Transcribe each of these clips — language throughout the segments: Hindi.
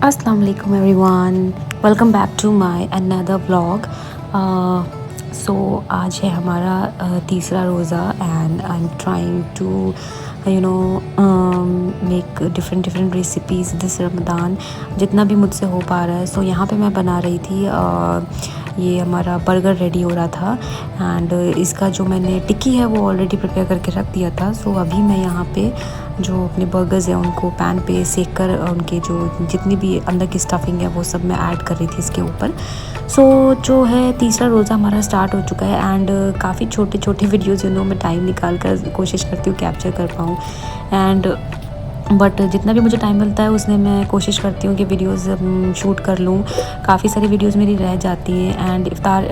Assalamu alaikum everyone. Welcome back to my another vlog. So आज है हमारा तीसरा रोज़ा and I am trying to make different recipes this Ramzan जितना भी मुझसे हो पा रहा है. सो यहाँ पे मैं बना रही थी ये हमारा बर्गर रेडी हो रहा था एंड इसका जो मैंने टिक्की है वो ऑलरेडी प्रिपेयर करके रख दिया था. सो अभी मैं यहाँ पे जो अपने बर्गर्स हैं उनको पैन पे सेक कर उनके जो जितनी भी अंदर की स्टफिंग है वो सब मैं ऐड कर रही थी इसके ऊपर. सो जो है तीसरा रोज़ा हमारा स्टार्ट हो चुका है एंड काफ़ी छोटे वीडियोज़ मैं टाइम निकाल कर कोशिश करती हूँ कैप्चर कर पाऊँ एंड बट जितना भी मुझे टाइम मिलता है उसमें मैं कोशिश करती हूँ कि वीडियोस शूट कर लूँ. काफ़ी सारी वीडियोस मेरी रह जाती हैं एंड इफ्तार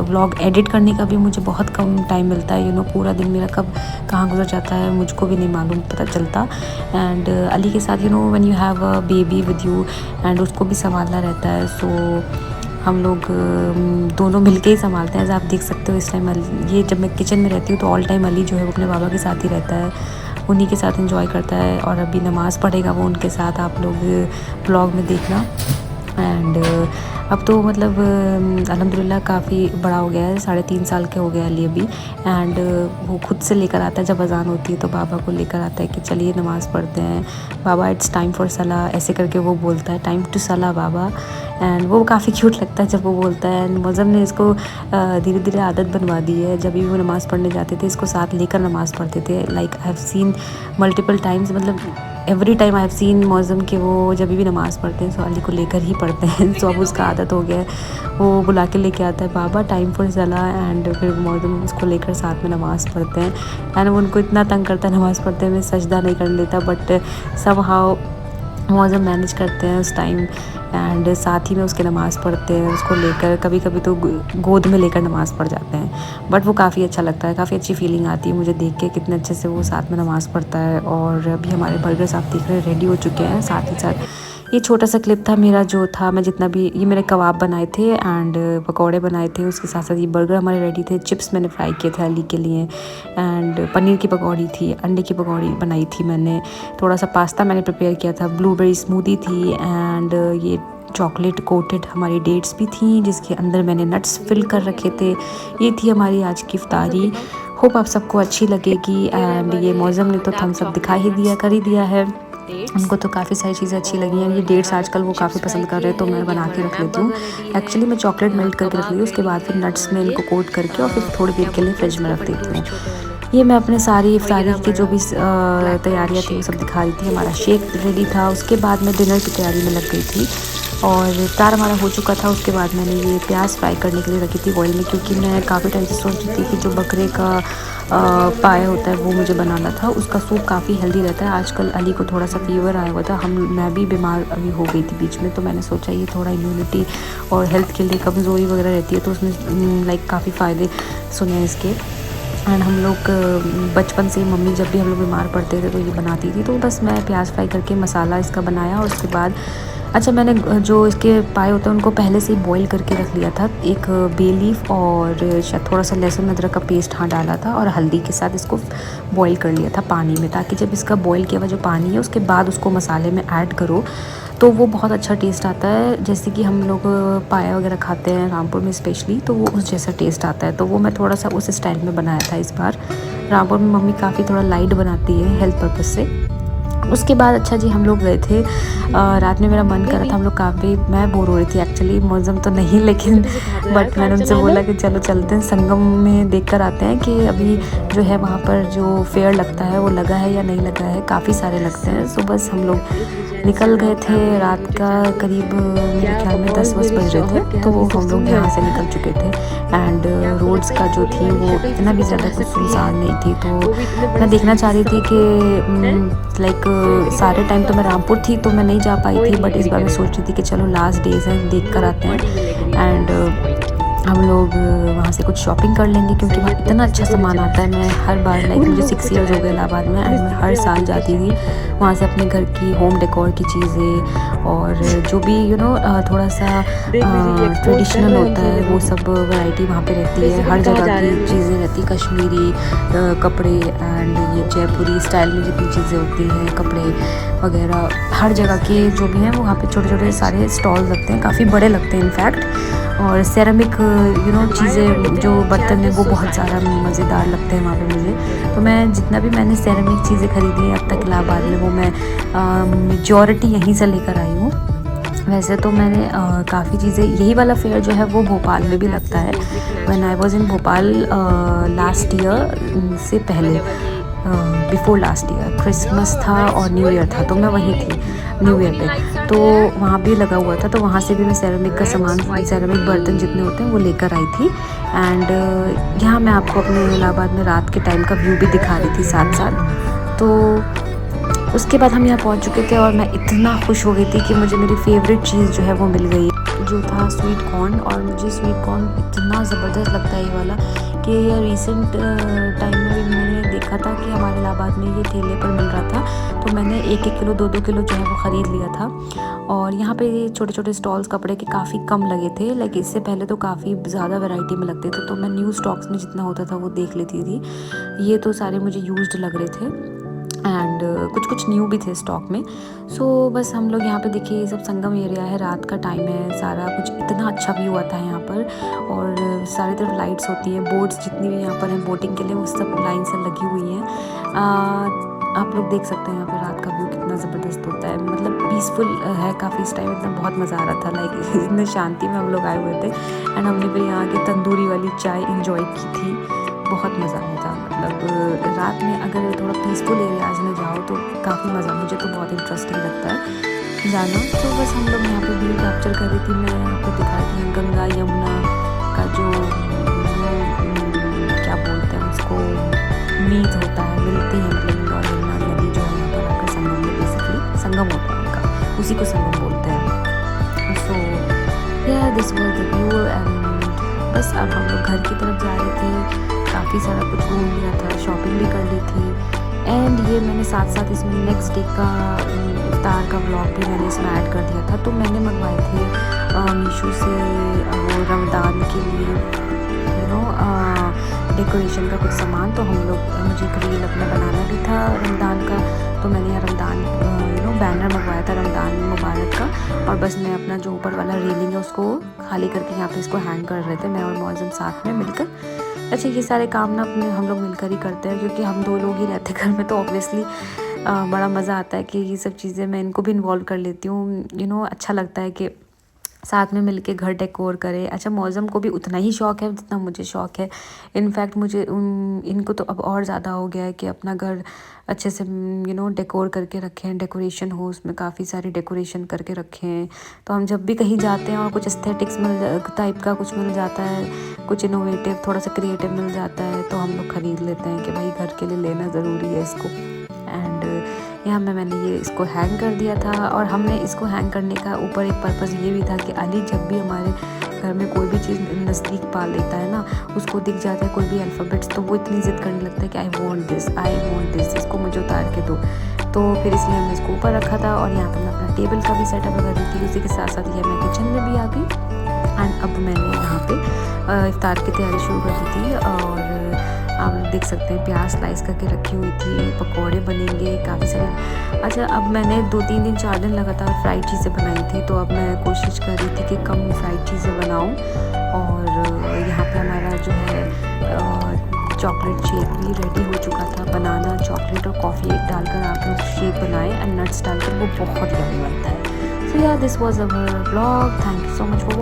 व्लॉग एडिट करने का भी मुझे बहुत कम टाइम मिलता है. पूरा दिन मेरा कब कहाँ गुजर जाता है मुझको भी नहीं मालूम पता चलता. एंड अली के साथ when you have a baby with you and उसको भी संभालना रहता है. सो हम लोग दोनों मिलके ही संभालते हैं. आप देख सकते हो इस टाइम ये जब मैं किचन में रहती हूँ तो ऑल टाइम अली जो है वो अपने बाबा के साथ ही रहता है, उन्हीं के साथ एंजॉय करता है. और अभी नमाज़ पढ़ेगा वो उनके साथ, आप लोग ब्लॉग में देखना. एंड अब तो मतलब अल्हम्दुलिल्लाह काफ़ी बड़ा हो गया है, 3.5 साल के हो गया अली अभी. एंड वो खुद से लेकर आता है जब अज़ान होती है तो बाबा को लेकर आता है कि चलिए नमाज़ पढ़ते हैं बाबा, इट्स टाइम फॉर सलाह, ऐसे करके वो बोलता है टाइम टू सलाह बाबा. एंड वो काफ़ी क्यूट लगता है जब वो बोलता है. एंड मौज़म ने इसको धीरे धीरे आदत बनवा दी है. जब भी वो नमाज़ पढ़ने जाते थे इसको साथ लेकर नमाज़ पढ़ते थे. Like I have seen multiple times, मतलब every time I have seen Mauzam के वो जब भी नमाज़ पढ़ते हैं सो अली को लेकर ही पढ़ते हैं. सो अब उसका आदत हो गया है, वो बुला के लेके आता है बाबा टाइम फॉर सलाह एंड फिर मौज़म उसको लेकर साथ में नमाज़ पढ़ते हैं. एंड वो उनको इतना तंग करता है नमाज़ पढ़ते हुए, सजदा नहीं कर लेता बट समहाउ मौज़म मैनेज करते हैं उस टाइम एंड साथ ही में उसके नमाज़ पढ़ते हैं. उसको लेकर कभी कभी तो गोद में लेकर नमाज़ पढ़ जाते हैं. बट वो काफ़ी अच्छा लगता है, काफ़ी अच्छी फीलिंग आती है मुझे देख के कितने अच्छे से वो साथ में नमाज़ पढ़ता है. और अभी हमारे बर्गर्स आप देख रहे हैं रेडी हो चुके हैं. साथ ही साथ ये छोटा सा क्लिप था मेरा जो था, मैं जितना भी ये मैंने कबाब बनाए थे एंड पकौड़े बनाए थे, उसके साथ साथ ये बर्गर हमारे रेडी थे. चिप्स मैंने फ्राई किए थे अली के लिए एंड पनीर की पकौड़ी थी, अंडे की पकौड़ी बनाई थी मैंने, थोड़ा सा पास्ता मैंने प्रिपेयर किया था, ब्लूबेरी स्मूदी थी एंड ये चॉकलेट कोटेड हमारी डेट्स भी थी जिसके अंदर मैंने नट्स फिल कर रखे थे. ये थी हमारी आज की इफ्तारी. होप आप सबको अच्छी लगेगी. एंड ये मौज़म ने तो थम्स अप दिखा ही दिया, कर ही दिया है. उनको तो काफ़ी सारी चीज़ें अच्छी लगी हैं. ये डेट्स आजकल वो काफ़ी पसंद कर रहे हैं तो मैं बना के रख लेती हूँ. एक्चुअली मैं चॉकलेट मेल्ट करके रख ली, उसके बाद फिर नट्स में इनको कोट करके और फिर थोड़ी देर के लिए फ्रिज में रख देती हूँ. ये मैं अपने सारी इफ्तारी की जो भी तैयारियाँ थी वो सब दिखा रही थी. हमारा शेक रेडी था, उसके बाद मैं डिनर की तैयारी में लग गई थी और इफ्तार हमारा हो चुका था. उसके बाद मैंने ये प्याज फ्राई करने के लिए रखी थी ऑयल में, क्योंकि मैं काफ़ी टाइम से सोच रही थी कि जो बकरे का पाया होता है वो मुझे बनाना था. उसका सूप काफ़ी हेल्दी रहता है. आजकल अली को थोड़ा सा फीवर आया हुआ था, मैं भी बीमार अभी हो गई थी बीच में, तो मैंने सोचा ये थोड़ा इम्यूनिटी और हेल्थ के लिए कमज़ोरी वगैरह रहती है तो उसमें लाइक काफ़ी फ़ायदे सुने इसके. एंड हम लोग बचपन से मम्मी जब भी हम लोग बीमार पड़ते थे तो ये बनाती थी. तो बस मैं प्याज फ्राई करके मसाला इसका बनाया और उसके बाद अच्छा मैंने जो इसके पाए होते हैं उनको पहले से ही बॉईल करके रख लिया था. एक बे लीफ और शायद थोड़ा सा लहसुन अदरक का पेस्ट डाला था और हल्दी के साथ इसको बॉईल कर लिया था पानी में, ताकि जब इसका बॉईल किया हुआ जो पानी है उसके बाद उसको मसाले में ऐड करो तो वो बहुत अच्छा टेस्ट आता है. जैसे कि हम लोग पाया वगैरह खाते हैं रामपुर में स्पेशली, तो वो उस जैसा टेस्ट आता है. तो वो मैं थोड़ा सा उस स्टाइल में बनाया था इस बार. रामपुर में मम्मी काफ़ी थोड़ा लाइट बनाती है हेल्थ पर्पज़ से. उसके बाद अच्छा जी हम लोग गए थे रात में, मेरा मन कर रहा था, हम लोग काफ़ी, मैं बोर हो रही थी एक्चुअली, मौज़म तो नहीं लेकिन बट मैंने उनसे बोला कि चलो चलते हैं संगम में देख कर आते हैं कि अभी जो है वहाँ पर जो फेयर लगता है वो लगा है या नहीं लगा है. काफ़ी सारे लगते हैं. सो बस हम लोग निकल गए थे रात का करीब मेरे ख्याल में 10 बज रहे थे. तो हम लोग यहाँ से निकल चुके थे एंड रोड्स का जो थी वो इतना भी ज़्यादा कुछ सुनसान नहीं थी. तो मैं देखना चाह रही थी कि लाइक सारे टाइम तो मैं रामपुर थी तो मैं नहीं जा पाई थी, बट इस बार मैं सोच रही थी कि चलो लास्ट डेज हैं देख कर आते हैं. एंड हम लोग वहाँ से कुछ शॉपिंग कर लेंगे क्योंकि वहाँ इतना अच्छा सामान आता है। मैं हर बार लाइक मुझे 6 ईयर्स हो गए इलाहाबाद में, एंड मैं हर साल जाती थी वहाँ से अपने घर की होम डेकोर की चीज़ें और जो भी थोड़ा सा ट्रेडिशनल होता है वो सब वैरायटी वहाँ पे रहती है। हर जगह की चीज़ें रहती है, कश्मीरी कपड़े एंड ये जयपुरी स्टाइल में जितनी चीज़ें होती हैं, कपड़े वगैरह हर जगह के जो भी हैं वहाँ पे छोटे छोटे सारे स्टॉल लगते हैं, काफ़ी बड़े लगते हैं इनफैक्ट। और सेरामिक चीज़ें जो बर्तन हैं वो बहुत ज़्यादा मज़ेदार लगते हैं वहाँ पे मुझे। तो मैं जितना भी मैंने सेरामिक चीज़ें ख़रीदी हैं अब तक इलाहाबाद में, वो मैं मेजॉरिटी यहीं से लेकर आई हूँ। वैसे तो मैंने काफ़ी चीज़ें, यही वाला फेयर जो है वो भोपाल में भी लगता है। When I was in Bhopal last year से पहले, बिफोर लास्ट ईयर क्रिसमस था और न्यू ईयर था, तो मैं वहीं थी न्यू ईयर पे, तो वहाँ भी लगा हुआ था। तो वहाँ से भी मैं सेरेमिक का सामान, सेरेमिक बर्तन जितने होते हैं वो लेकर आई थी। एंड यहाँ मैं आपको अपने इलाहाबाद में रात के टाइम का व्यू भी दिखा रही थी साथ साथ। तो उसके बाद हम यहाँ पहुँच चुके थे और मैं इतना खुश हो गई थी कि मुझे मेरी फेवरेट चीज़ जो है वो मिल गई, जो था स्वीट कॉर्न। और मुझे स्वीट कॉर्न इतना ज़बरदस्त लगता है ये वाला कि रिसेंट टाइम में भी मैंने देखा था कि हमारे इलाहाबाद में ये ठेले पर मिल रहा था, तो मैंने 1-1 किलो 2-2 किलो जो है वो ख़रीद लिया था। और यहाँ पे ये छोटे छोटे स्टॉल्स कपड़े के काफ़ी कम लगे थे, लाइक इससे पहले तो काफ़ी ज़्यादा वैरायटी में लगते थे, तो मैं न्यू स्टॉक्स में जितना होता था वो देख लेती थी। ये तो सारे मुझे यूज्ड लग रहे थे एंड कुछ कुछ न्यू भी थे स्टॉक में। सो बस हम लोग यहाँ पे देखिए, ये सब संगम एरिया है, रात का टाइम है, सारा कुछ इतना अच्छा व्यू आता है यहाँ पर। और सारी तरफ लाइट्स होती हैं, बोट्स जितनी भी यहाँ पर हैं बोटिंग के लिए वो सब लाइन से लगी हुई हैं। आप लोग देख सकते हैं यहाँ पे रात का व्यू कितना ज़बरदस्त होता है, मतलब पीसफुल है काफ़ी इस टाइम, एकदम बहुत मज़ा आ रहा था। लाइक इतने शांति में हम लोग आए हुए थे एंड हमने फिर यहाँ की तंदूरी वाली चाय इंजॉय की थी, बहुत मज़ा आया था। मतलब रात में अगर थोड़ा पीसफुल एरियाज़ में जाओ तो काफ़ी मज़ा, मुझे तो बहुत इंटरेस्टिंग लगता है जाना। तो बस हम लोग यहाँ पे व्यू कैप्चर कर रही थी, मैं आपको दिखा रही हूँ गंगा यमुना का जो क्या बोलते हैं उसको, मीट होता है, मिलती है, मतलब गंगा और यमुना नदी जो है यहाँ पर आकर संगम में, बेसिकली संगम होता है उनका, उसी को संगम बोलते हैं। सो या this was the view and बस अब हम लोग घर की तरफ जा रहे थे। काफ़ी सारा कुछ घूम लिया था, शॉपिंग भी कर ली थी एंड ये मैंने साथ साथ इसमें नेक्स्ट डे का इफ्तार का व्लॉग भी मैंने इसमें ऐड कर दिया था। तो मैंने मंगवाए थे मीशो से रमज़ान के लिए डेकोरेशन का कुछ सामान। तो हम लोग, मुझे एक रील अपना बनाना भी था रमज़ान का, तो मैंने यहाँ रमज़ान बैनर मंगवाया था रमज़ान मुबारक का। और बस मैं अपना जो ऊपर वाला रेलिंग है उसको खाली करके यहाँ पे इसको हैंग कर रहे थे, मैं और मौज़म साथ में मिलकर। अच्छा, ये सारे काम ना अपने हम लोग मिलकर ही करते हैं क्योंकि हम 2 लोग ही रहते हैं घर में, तो ऑब्वियसली बड़ा मज़ा आता है कि ये सब चीज़ें मैं इनको भी इन्वॉल्व कर लेती हूँ। अच्छा लगता है कि साथ में मिलके घर डेकोर करें। अच्छा, मौज़म को भी उतना ही शौक़ है जितना मुझे शौक़ है। इनफैक्ट मुझे इनको तो अब और ज़्यादा हो गया है कि अपना घर अच्छे से डेकोर करके रखें, डेकोरेशन हो उसमें, काफ़ी सारी डेकोरेशन करके रखें। तो हम जब भी कहीं जाते हैं और कुछ एस्थेटिक्स टाइप का कुछ मिल जाता है, कुछ इनोवेटिव थोड़ा सा क्रिएटिव मिल जाता है, तो हम लोग ख़रीद लेते हैं कि भाई घर के लिए लेना ज़रूरी है इसको। एंड यहाँ मैंने ये इसको हैंग कर दिया था। और हमने इसको हैंग करने का ऊपर एक पर्पज़ ये भी था कि अली जब भी हमारे घर में कोई भी चीज़ नज़दीक पा लेता है ना, उसको दिख जाता है कोई भी अल्फ़ाबेट्स, तो वो इतनी ज़िद करने लगता है कि आई वॉन्ट दिस, इसको मुझे उतार के दो। तो फिर इसलिए हमने इसको ऊपर रखा था। और यहाँ पर मैं अपना टेबल का भी सेटअप कर रही थी, उसी के साथ साथ ये मैं किचन में भी आ गई। एंड अब मैंने यहाँ पे इफ्तार की तैयारी शुरू कर दी थी। और आप लोग देख सकते हैं प्याज स्लाइस करके रखी हुई थी, पकौड़े बनेंगे काफ़ी सारे। अच्छा, अब मैंने 2-3 दिन 4 दिन लगातार फ्राइड चीज़ें बनाई थी, तो अब मैं कोशिश कर रही थी कि कम फ्राइड चीज़ें बनाऊं। और यहाँ पे हमारा जो है चॉकलेट शेक भी रेडी हो चुका था। बनाना, चॉकलेट और कॉफ़ी डालकर आप लोग शेक बनाएं एंड नट्स डालकर, वो बहुत यम्मी बनता है। सो या this was our vlog, thank you so much for